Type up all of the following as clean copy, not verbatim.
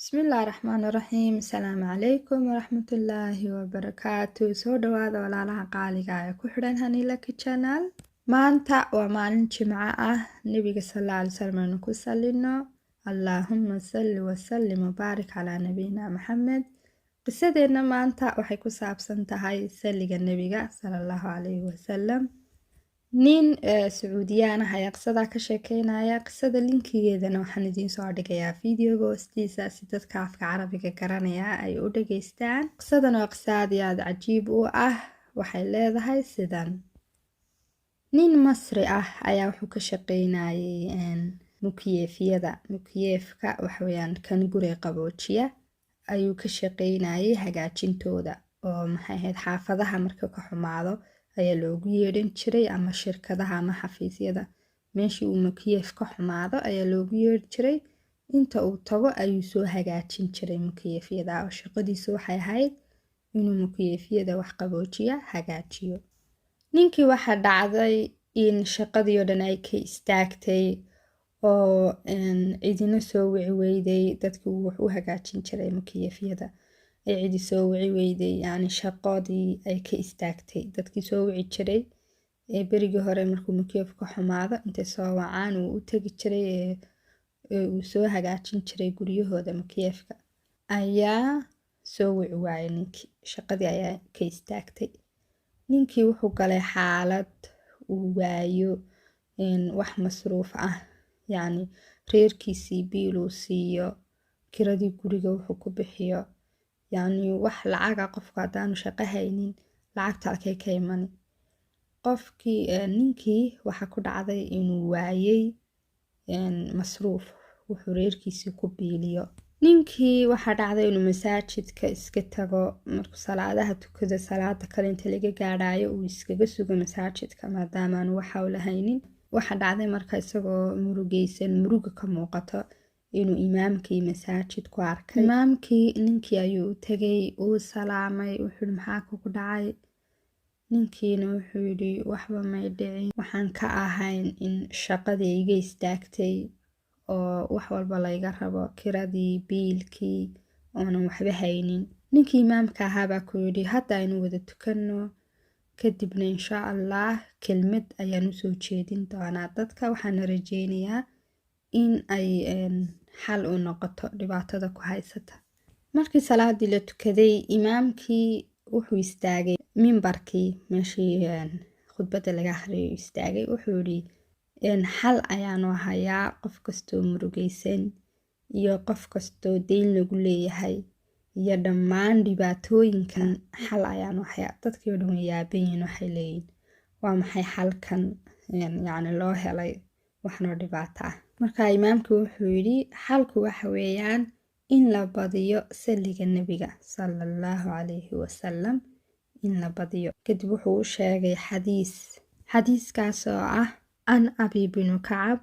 Bismillaahi Raxmaani Raxiim. Asalaamu calaykum waraxmatullaahi wabarakaatu. Soo dhawaada walaalaha qaaliga ah ee ku xidhan Hanilaki Channel. Maanta waa maalin Jimco ah. Nabiga sallallahu alayhi wasallam aynu ku salino. Allaahumma salli wa sallim wa baarik calaa nabiyina Maxamed. Qisadeena maanta waxay ku saabsan tahay salliga Nabiga sallallahu alayhi wasallam. nin Sacuudiyaan ah ayaa qisada ka sheekeynaya. Qisada linkigeedana waxaan idiin soo dhigayaa fiidiyowga hoostiisa si dadka afka carabiga garanaya ay u dhageystaan. Qisadan waa qisa aad iyo aad cajiib u ah. Waxay leedahay sidan: nin Masri ah ayaa wuxuu ka shaqeynayay mukiyeefyada. Mukiyeefka waxa weeyaan kan guriga qaboojiya ayuu ka shaqeynayay hagaajintooda, oo maxay ahayd xaafadaha marka ka xumaado ayaa loogu yeedhan jiray, ama shirkadaha ama xafiisyada meeshii uu mukiyeef ka xumaado ayaa loogu yeedhi jiray. Inta uu tago ayuu soo hagaajin jiray mukiyeefyada, oo shaqadiisu waxay ahayd inuu mukiyeefyada wax qaboojiya hagaajiyo. Ninkii waxaa dhacday in shaqadii oo dhan ay ka istaagtay oo cidina soo wici weyday. dadkii uu wax u hagaajin jiray mukiyeefyada ay cidi soo wici weyday, yacni shaqadii ay ka istaagtay. dadkii soo wici jiray berigii hore markuu mukiyeef ka xumaado intay soo wacaan uu u tegi jiray uu soo hagaajin jiray guryahooda mukiyeefka, ayaa soo wici waayay. ninkii shaqadii ayaa ka istaagtay. ninkii wuxuu galay xaalad uu waayo wax masruuf ah, yacni reerkiisii biil uu siiyo, kiradii guriga wuxuu ku bixiyo, yacni wax lacaga qofku haddaanu shaqo haynin lacagta halkay ka imani. ninkii waxaa ku dhacday inuu waayay masruuf wuxuu reerkiisii ku biiliyo. ninkii waxaa dhacday inuu masaajidka iska tago, markuu salaadaha tukado salaada kale inta laga gaadhayo uu iskaga sugo masaajidka maadaama aanu wax hawl haynin. waxaa dhacday marka isagoo murugaysan, muruga ka muuqato, inuu imaamkii masaajid ku arkay. imaamkii ninkii ayuu u tegay, uu salaamay, wuxuu yidhi maxaa kugu dhacay? ninkiina wuxuu yidhi waxba may dhicin, waxaan ka ahayn in shaqadii iga istaagtay oo wax walba layga rabo, kiradii, biilkii, oonan waxba haynin. ninkii imaamka ahaabaa ku yidhi hadda aynu wada tukanno, kadibna insha allah kelmad ayaan usoo jeedin doonaa dadka, waxaana rajeynayaa in ay xal u noqoto dhibaatada ku haysata. markii salaadii la tukaday, imaamkii wuxuu istaagay mimbarkii meeshii khudbadda laga akhriyay istaagay. wuxuu yidhi xal ayaanu hayaa qof kastoo murugaysan iyo qof kastoo deyn lagu leeyahay iyo dhammaan dhibaatooyinkan xal ayaanu hayaa. dadkii oo dhan way yaaban yihiin, waxay leeyihin waa maxay xalkan yacni loo helay waxnoo dhibaato ah. marka imaamku wuxuu yidhi xalku waxa weeyaan in la badiyo salliga nebiga sallallahu calayhi wasallam, in la badiyo. kadib wuxuu u sheegay xadiiskaas oo ah an abi binu kacab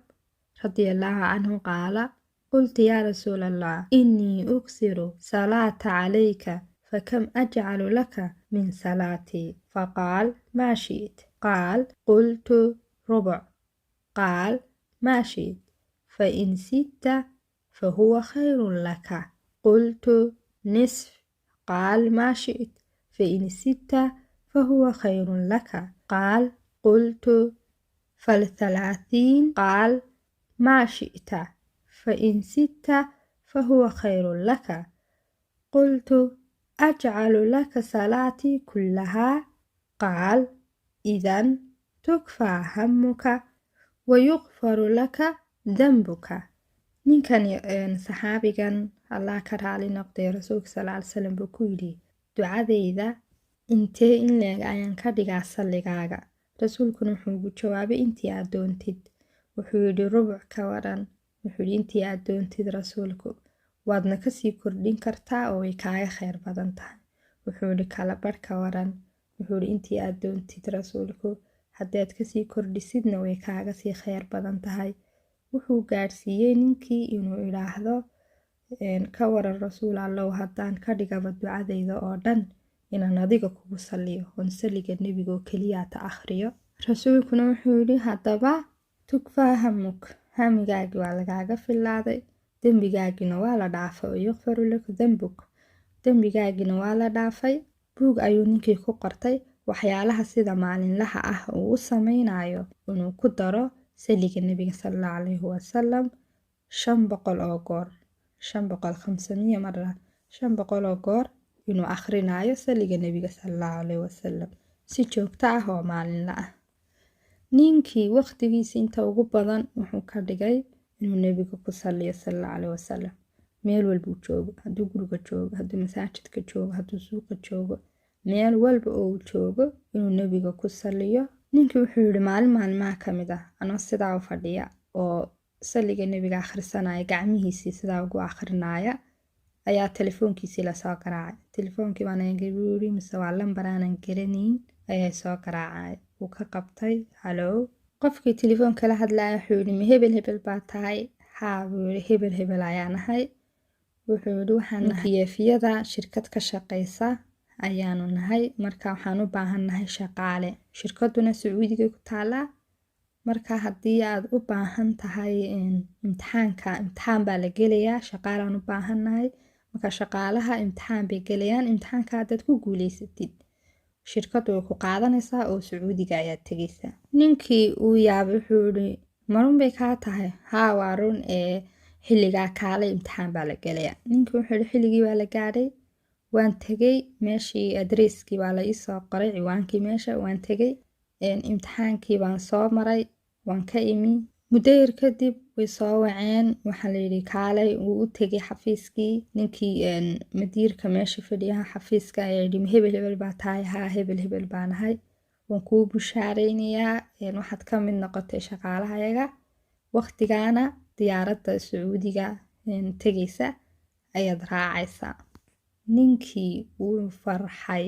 radiallahu canhu qaala qultu yaa rasuula allah innii uksiru salaata calayka fakam ajcalu laka min salaatii? faqaal maa shi'it. qaal qultu rubuc. qaal maa shi'it. fain sitta fahuwa khayrun laka. qultu nisf. qaal maa shi'it. fain sitta fahuwa khayrun laka. qaal qultu فالثلاثين. قال ما شئت. فإن ست فهو خير لك. قلت أجعل لك صلاتي كلها. قال إذن تكفى همك ويغفر لك ذنبك. ninkan saxaabigan allah ka raali noqday rasuulka sallallahu alayhi wasallam buu ku yidhi ducadeyda intee in leeg ayaan ka dhigaa salligaaga? rasuulkuna wuxuu ugu jawaabay intii aad doontid. wuxuu yidhi rubuc ka waran. wuxuu yidhi intii aad doontid rasuulku, waadna kasii kordhin kartaa oo way kaaga kheyr badan tahay. wuxuu yidhi kala badh ka waran. wuxuu yidhi intii aad doontid rasuulku, haddaad kasii kordhisidna way kaaga sii kheyr badan tahay. wuxuu gaadhsiiyey ninkii inuu idhaahdo ka waran rasuul allow haddaan ka dhigaba ducadeyda oo dhan inaan adiga kugu salliyo oon salliga nebiga oo keliyaata akhriyo. rasuulkuna wuxuu yidhi haddaba tukfaa hamuk, hamigaagii waa lagaaga filaaday, dembigaagina waa la dhaafay oo yakfaru laka dambuk, dembigaagina waa la dhaafay. Buug ayuu ninkii ku qortay waxyaalaha sida maalinlaha ah uu u sameynayo inuu ku daro saliga nebiga sallallahu calayhi wasalam 500 oo goor, 500 mara, 500 oo goor inuu akhrinayo saliga nebiga sallallahu calayhi wasalam si joogto ah oo maalinla ah. ninkii waqtigiisa inta ugu badan wuxuu ka dhigay inuu nebiga ku saliyo sallallahu calayhi wasalam meel walba uu joogo, hadduu guriga joogo, hadduu masaajidka joogo, hadduu suuqa joogo, meel walba oo uu joogo inuu nebiga ku saliyo. ninkii wuxuu yidhi maalin maalmaha ka mid ah anoo sidaa u fadhiya oo saliga nebiga akhrisanaya, gacmihiisii sidaa ugu akhrinaya, ayaa telefoonkiisii lasoo garaacay. Telefoonkii baan eegay buu yidhi, mise waa lambar aanan garanayn ayaa soo garaacay. wuu ka qabtay, halow. qofkii telefoonka la hadlaya wuxuu yidhi ma hebel hebel baa tahay? haa buu yidhi, hebel hebel ayaan ahay. wuxuu yidhi waxaan nahay yeefiyada shirkad ka shaqeysa ayaanu nahay, marka waxaan u baahan nahay shaqaale. shirkaduna Sacuudiga ku taalaa, marka haddii aad u baahan tahay imtixaan baa la gelayaa, shaqaalaan u baahan nahay. marka shaqaalaha imtixaan bay gelayaan, imtixaanka haddaad ku guuleysatid shirkadu way ku qaadanaysaa oo Sacuudiga ayaad tegaysaa. ninkii uu yaabay wuxuu yidhi marun bay kaa tahay? haa waa run, xilligaa kaalay imtixaan baa la gelayaa. ninkii wuxuu yidhi xilligii baa la gaadhay, waan tegey meeshii, adreskii baa la iisoo qoray, ciwaankii meesha waan tegey, imtixaankii baan soo maray, waan ka imi. muddo yar kadib way soo waceen, waxaa la yidhi kaalay. wuu u tegay xafiiskii, ninkii madiirka meesha fadhiyaha xafiiska ayaa yidhi ma hebel hebel baa tahay? haa hebel hebel baan ahay, waan kuu bushaaraynayaa, waxaad ka mid noqotay shaqaalahayaga, waqtigaana diyaaradda Sacuudiga tegaysa ayaad raacaysaa. ninkii wuu farxay,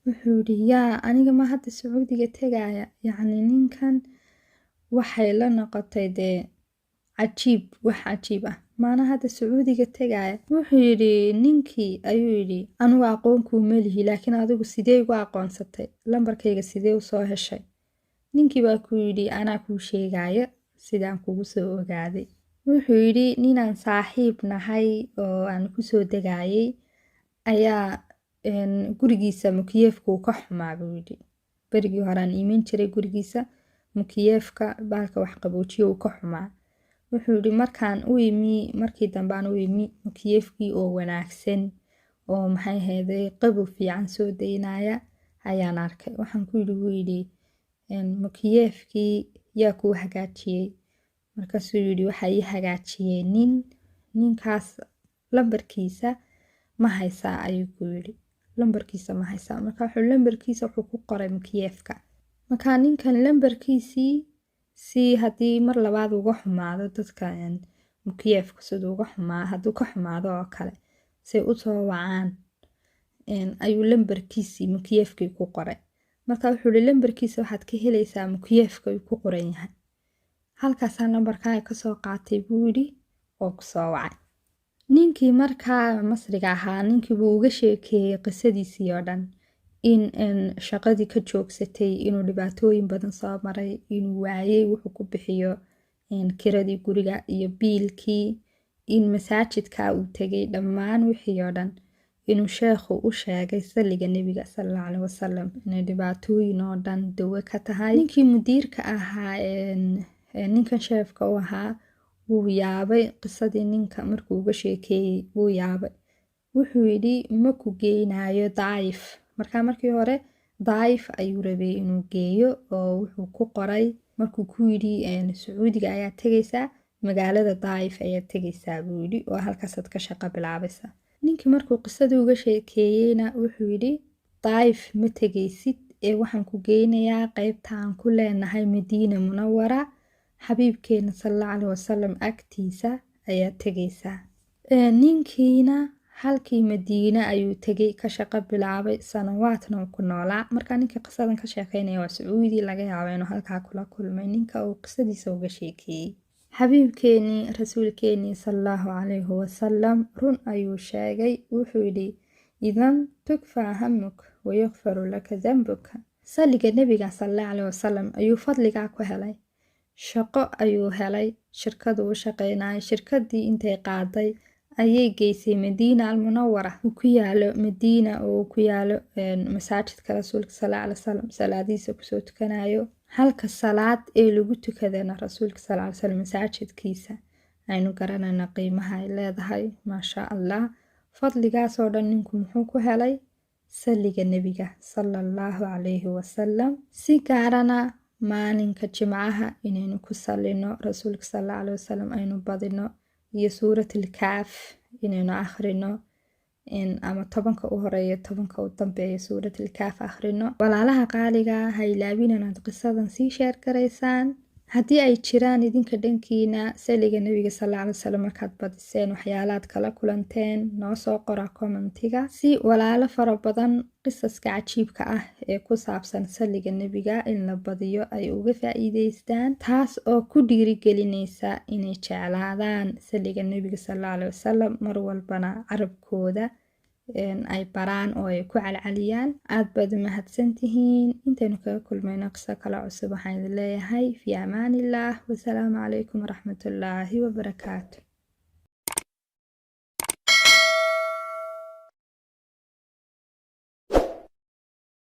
wuxuu yidhi yaa aniga ma hadda Sacuudiga tegaya? yacni ninkan waxay la noqotay dee cajiib, wax cajiib ah, maana hadda Sacuudiga tegaya. wuxuu yidhi ninkii ayuu yidhi anigu aqoon kuuma lihi, laakiin adigu sidee igu aqoonsatay? lambarkayga sidee u soo heshay? ninkii baa ku yidhi anaa kuu sheegaya sidaan kugu soo ogaaday. wuxuu yidhi ninaan saaxiib nahay oo aan kusoo degayay ayaa gurigiisa mukiyeefkuu ka xumaa buu yidhi. berigii horaan iiman jiray gurigiisa, mukiyeefka baalka wax qaboojiye uu ka xumaa. wuxuu yidhi markii dambaan u imi mukiyeefkii oo wanaagsan oo maxay ahayday qabow fiican soo daynaya ayaan arkay. waxaan ku yidhi wuu yidhi mukiyeefkii yaa kuu hagaajiyey? markaasuu yidhi waxaa ii hagaajiyey ninkaas lambarkiisa ma haysaa ayuu ku yidhi. lambarkiisa ma haysaa? marka wuxuu lambarkiisa wuxuu ku qoray mukiyeefka. marka ninkan lambarkiisii si haddii mar labaad uga xumaado dadka mukiyeefka siduu uga xumaa, hadduu ka xumaado oo kale say u soo wacaan ayuu lambarkiisii mukiyeefkii ku qoray. marka wuxuu yidhi lambarkiisa waxaad ka helaysaa mukiyeefka uu ku qoran yahay. halkaasaan lambarkaaga kasoo qaatay buu yidhi oo ku soo wacay. ninkii markaa masriga ahaa, ninkii buu uga sheekeeyey qisadiisii oo dhan, in shaqadii ka joogsatay, inuu dhibaatooyin badan soo maray, inuu waayey wuxuu ku bixiyo kiradii guriga iyo biilkii, in masaajidka uu tegay, dhammaan wixii oo dhan inuu sheekhu u sheegay saliga nebiga sallallahu calayhi wasalam inay dhibaatooyin oo dhan dawo ka tahay. ninkii mudiirka ahaa ninkan sheefka u ahaa wuu yaabay qisadii ninka markuu uga sheekeeyey, wuu yaabay. wuxuu yidhi ma ku geynayo Daa'if. markaa markii hore Daa'if ayuu rabay inuu geeyo oo wuxuu ku qoray markuu ku yidhi Sacuudiga ayaa tegaysaa, magaalada Daa'if ayaa tegaysaa buu yidhi oo halkaasaad ka shaqo bilaabaysaa. ninkii markuu qisadii uga sheekeeyeyna wuxuu yidhi Daa'if ma tegaysid, waxaan ku geynayaa qaybta aan ku leenahay Madiina Munawara, xabiibkeena sallallahu calayhi wasalam agtiisa ayaa tegaysaa. ninkiina halkii Madiina ayuu tegay, ka shaqo bilaabay, sanawaadna uu ku noolaa. markaa ninka qisadan ka sheekeynaya waa Sacuudi, laga yaabo inuu halkaa kula kulmay ninka uu qisadiisa uga sheekeeyey. xabiibkeenii rasuulkeenii sallallahu calayhi wasalam run ayuu sheegay. wuxuu yidhi idan tukfaa hamuk wayakfaru laka dambuka. saliga nebiga sallallahu calayhi wasalam ayuu fadligaa ku helay. shaqo ayuu helay, shirkadu u shaqeynayay. Shirkadii intay qaaday ayay geysay Madiina almunawara uu ku yaalo Madiina oo ku yaalo masaajidka rasuulka sallallahu alayhi wasallam salaadiisa kusoo tukanayo. Halka salaad ee lagu tukadana rasuulka sallallahu alayhi wasallam masaajidkiisa aynu garanayna qiimaha ay leedahay maasha Allah. Fadligaas oo dhan ninku muxuu ku helay saliga nebiga sallallahu alayhi wasallam. Si gaarana maalinka jimcaha inaynu ku salino rasuulka sallallahu alayhi wasallam aynu badino iyo suuratul Kahf inaynu akhrino ama 10ka u horeeya 10ka u dambeeya suuratul Kahf akhrino. Walaalaha qaaliga ha ilaawin inaad qisadan sii share garaysaan. Haddii ay jiraan idinka dhankiina saliga nebiga sallallahu alayhi wasallam markaad badiseen waxyaalaad kala kulanteen noo soo qora commentiga si walaalo fara badan qisaska cajiibka ah ee ku saabsan saliga nebiga in la badiyo ay uga faa'iideystaan, taas oo ku dhiirigelinaysa inay jeclaadaan saliga nebiga sallallahu alayhi wasallam mar walbana carabkooda ay baraan oo ay ku calcaliyaan. aad baad mahadsantihiin. intaynu kaga kulmayno qiso kale cusub waxaan idin leeyahay fi amaanillaah wasalaamu calaykum waraxmatullaahi wabarakaatu.